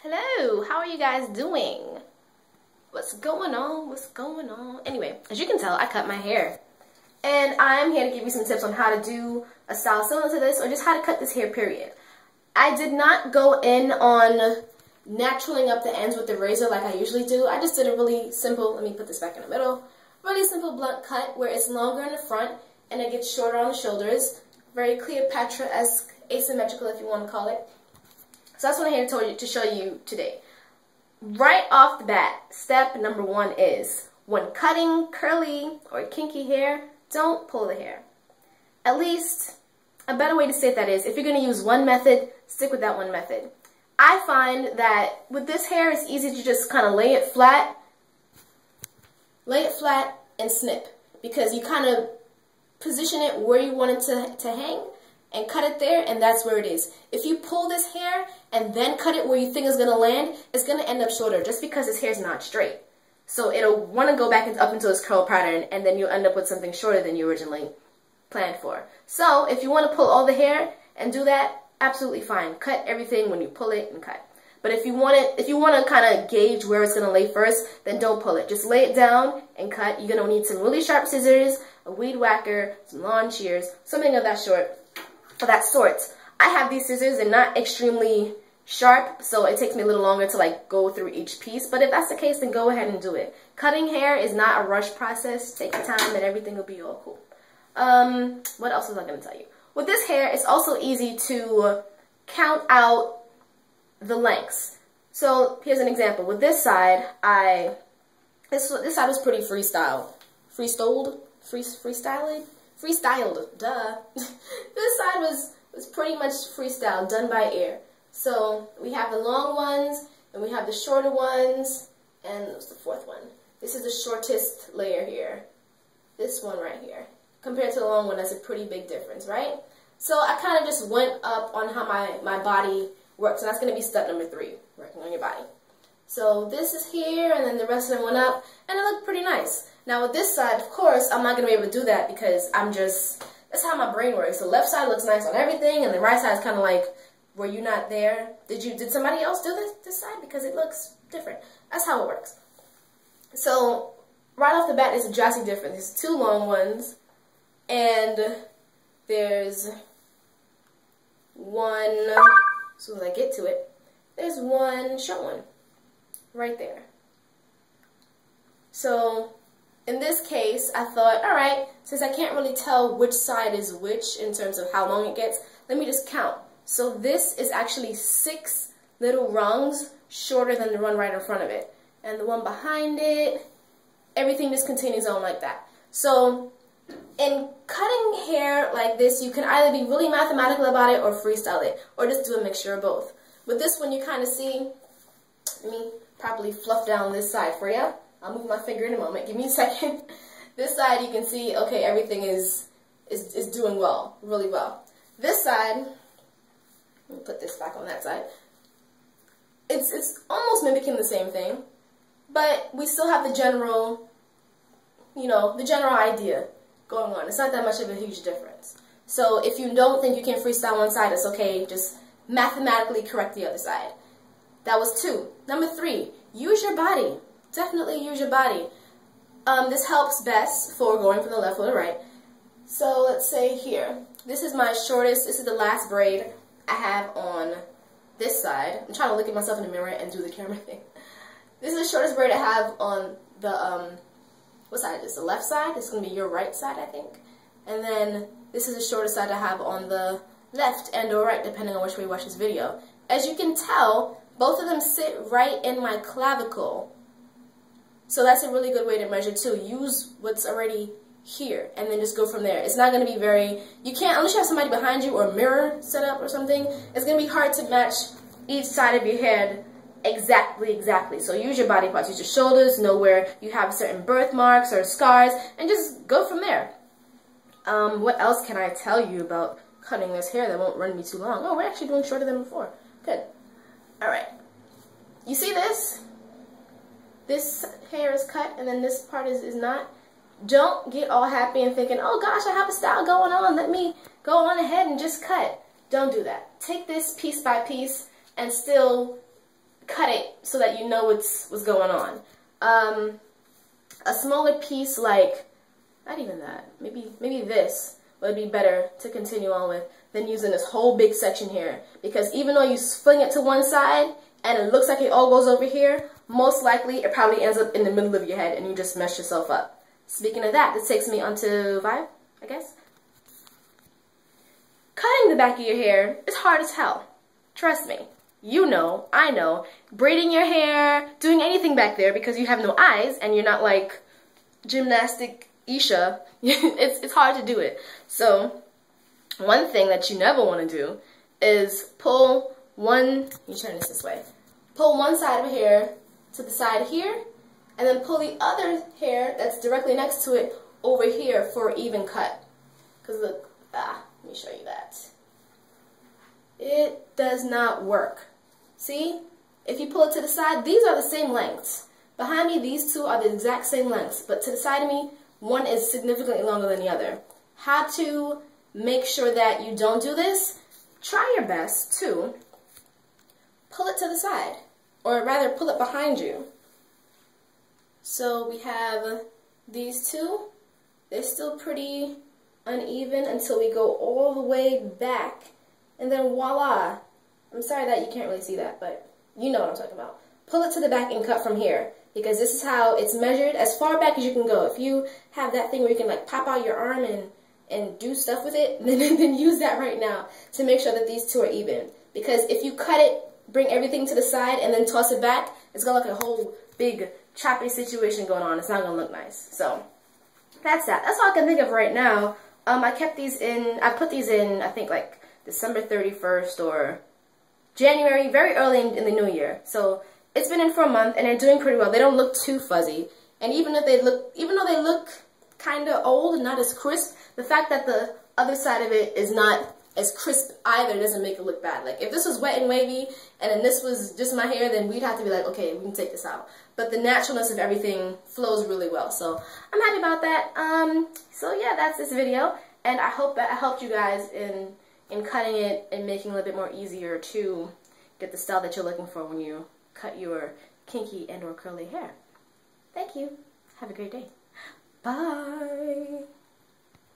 Hello, how are you guys doing? What's going on? What's going on? Anyway, as you can tell, I cut my hair. And I'm here to give you some tips on how to do a style similar to this or just how to cut this hair, period. I did not go in on naturaling up the ends with the razor like I usually do. I just did a really simple, let me put this back in the middle, really simple blunt cut where it's longer in the front and it gets shorter on the shoulders. Very Cleopatra-esque, asymmetrical if you want to call it. So that's what I'm here to show you today. Right off the bat, step number one is, when cutting curly or kinky hair, don't pull the hair. At least, a better way to say that is, if you're going to use one method, stick with that one method. I find that with this hair, it's easy to just kind of lay it flat and snip, because you kind of position it where you want it to hang and cut it there, and that's where it is. If you pull this hair and then cut it where you think it's going to land, it's going to end up shorter just because this hair is not straight. So it'll want to go back up into its curl pattern, and then you'll end up with something shorter than you originally planned for. So if you want to pull all the hair and do that, absolutely fine. Cut everything when you pull it and cut. But if you want to kind of gauge where it's going to lay first, then don't pull it. Just lay it down and cut. You're going to need some really sharp scissors, a weed whacker, some lawn shears, something of that sort. I have these scissors and not extremely sharp, so it takes me a little longer to like go through each piece. But if that's the case, then go ahead and do it. Cutting hair is not a rush process. Take your time and everything will be all cool. What else was I going to tell you? With this hair, it's also easy to count out the lengths. So here's an example. With this side, this side was pretty freestyled, duh. This side was pretty much freestyle, done by ear. So we have the long ones, and we have the shorter ones, and what's the fourth one? This is the shortest layer here. This one right here. Compared to the long one, that's a pretty big difference, right? So I kind of just went up on how my body works, and that's going to be step number 3, working on your body. So this is here, and then the rest of them went up, and it looked pretty nice. Now with this side, of course, I'm not going to be able to do that because that's how my brain works. The left side looks nice on everything, and the right side is kind of like, were you not there? Did somebody else do this side? Because it looks different. That's how it works. So right off the bat, there's a drastic difference. There's 2 long ones, and there's one, as soon as I get to it, there's one short one right there. So in this case, I thought, all right, since I can't really tell which side is which in terms of how long it gets, let me just count. So this is actually 6 little rungs shorter than the one right in front of it. And the one behind it, everything just continues on like that. So in cutting hair like this, you can either be really mathematical about it or freestyle it, or just do a mixture of both. With this one, you kind of see, let me properly fluff down this side for you. I'll move my finger in a moment. Give me a second. This side, you can see, okay, everything is doing well, really well. This side, let me put this back on that side. It's almost mimicking the same thing, but we still have the general, the general idea going on. It's not that much of a huge difference. So if you don't think you can freestyle one side, it's okay. Just mathematically correct the other side. That was 2. Number 3, use your body. Definitely use your body. This helps best for going from the left or the right. So let's say here, this is my shortest, this is the last braid I have on this side. I'm trying to look at myself in the mirror and do the camera thing. This is the shortest braid I have on the, what side is this? The left side? It's going to be your right side, I think. And then this is the shortest side I have on the left and or right, depending on which way you watch this video. As you can tell, both of them sit right in my clavicle. So that's a really good way to measure too. Use what's already here and then just go from there. It's not going to be you can't, unless you have somebody behind you or a mirror set up or something, it's going to be hard to match each side of your head exactly. So use your body parts. Use your shoulders, know where you have certain birthmarks or scars, and just go from there. What else can I tell you about cutting this hair that won't run me too long? Oh, we're actually doing shorter than before. Good. Alright. You see this? This hair is cut and then this part is not. Don't get all happy and thinking, oh gosh, I have a style going on, let me go on ahead and just cut. Don't do that. Take this piece by piece and still cut it so that you know what's going on. A smaller piece, like, not even that, maybe this would be better to continue on with than using this whole big section here. Because even though you fling it to one side and it looks like it all goes over here, most likely it probably ends up in the middle of your head and you just mess yourself up. Speaking of that, this takes me on to 5, I guess. Cutting the back of your hair is hard as hell. Trust me. You know, I know. Braiding your hair, doing anything back there because you have no eyes and you're not like gymnastic Isha, it's hard to do it. So, one thing that you never want to do is pull one, you turn this way, pull one side of hair to the side here, and then pull the other hair that's directly next to it over here for an even cut. Because look, let me show you that. It does not work. See? If you pull it to the side, these are the same lengths. Behind me, these two are the exact same lengths, but to the side of me, one is significantly longer than the other. How to make sure that you don't do this? Try your best to pull it to the side, or rather pull it behind you. So we have these two. They're still pretty uneven until we go all the way back, and then voila. I'm sorry that you can't really see that, but you know what I'm talking about. Pull it to the back and cut from here, because this is how it's measured, as far back as you can go. If you have that thing where you can like pop out your arm and do stuff with it, then use that right now to make sure that these two are even. Because if you cut it, bring everything to the side, and then toss it back, it's going to look like a whole big choppy situation going on. It's not going to look nice. So that's that. That's all I can think of right now. I kept these in, I put these in, I think like December 31st or January, very early in the new year. So it's been in for a month, and they're doing pretty well. They don't look too fuzzy, and even though they look kind of old and not as crisp, the fact that the other side of it is not as crisp either doesn't make it look bad. Like if this was wet and wavy, and then this was just my hair, then we'd have to be like, okay, we can take this out. But the naturalness of everything flows really well, so I'm happy about that. So yeah, that's this video, and I hope that I helped you guys in cutting it and making it a little bit more easier to get the style that you're looking for when you cut your kinky and or curly hair. Thank you. Have a great day. Bye.